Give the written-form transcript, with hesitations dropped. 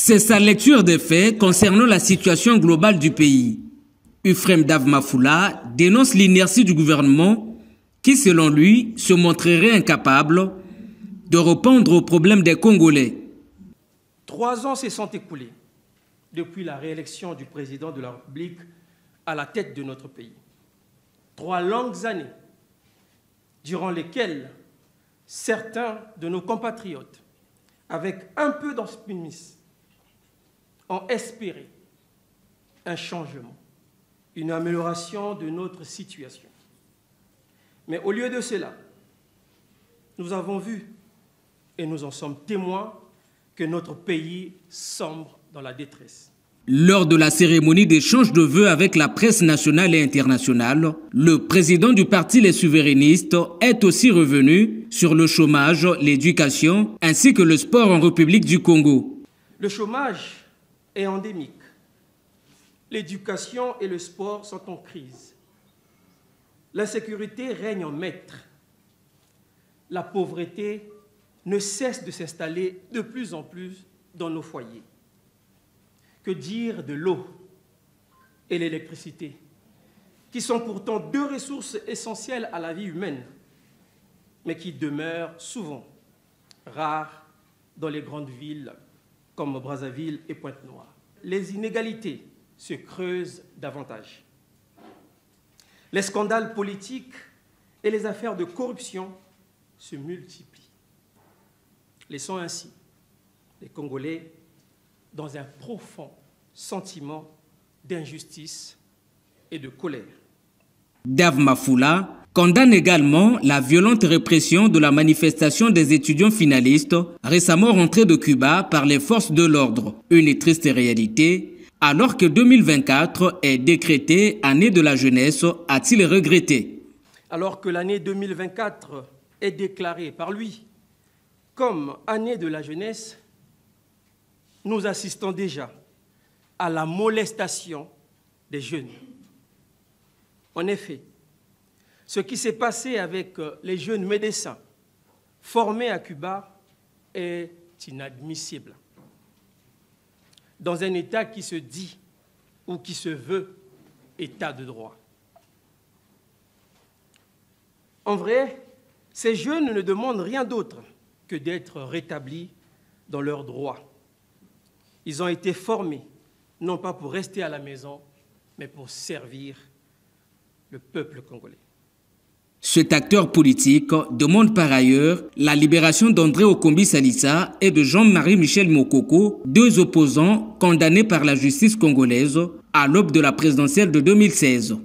C'est sa lecture des faits concernant la situation globale du pays. Ufrem Dav-Mafoula dénonce l'inertie du gouvernement qui, selon lui, se montrerait incapable de répondre aux problèmes des Congolais. 3 ans se sont écoulés depuis la réélection du président de la République à la tête de notre pays. 3 longues années durant lesquelles certains de nos compatriotes, avec un peu d'optimisme, ont espéré un changement, une amélioration de notre situation. Mais au lieu de cela, nous avons vu et nous en sommes témoins que notre pays sombre dans la détresse. Lors de la cérémonie d'échange de vœux avec la presse nationale et internationale, le président du parti Les Souverainistes est aussi revenu sur le chômage, l'éducation ainsi que le sport en République du Congo. Le chômage est endémique. L'éducation et le sport sont en crise. L'insécurité règne en maître. La pauvreté ne cesse de s'installer de plus en plus dans nos foyers. Que dire de l'eau et l'électricité, qui sont pourtant 2 ressources essentielles à la vie humaine, mais qui demeurent souvent rares dans les grandes villes comme Brazzaville et Pointe-Noire. Les inégalités se creusent davantage. Les scandales politiques et les affaires de corruption se multiplient. Laissons ainsi les Congolais dans un profond sentiment d'injustice et de colère. Dav-Mafoula condamne également la violente répression de la manifestation des étudiants finalistes récemment rentrés de Cuba par les forces de l'ordre. Une triste réalité, alors que 2024 est décrétée année de la jeunesse, a-t-il regretté. Alors que l'année 2024 est déclarée par lui comme année de la jeunesse, nous assistons déjà à la molestation des jeunes. En effet, ce qui s'est passé avec les jeunes médecins formés à Cuba est inadmissible. Dans un État qui se dit ou qui se veut État de droit. En vrai, ces jeunes ne demandent rien d'autre que d'être rétablis dans leurs droits. Ils ont été formés, non pas pour rester à la maison, mais pour servir le peuple congolais. Cet acteur politique demande par ailleurs la libération d'André Okombi Salissa et de Jean-Marie Michel Mokoko, 2 opposants condamnés par la justice congolaise à l'aube de la présidentielle de 2016.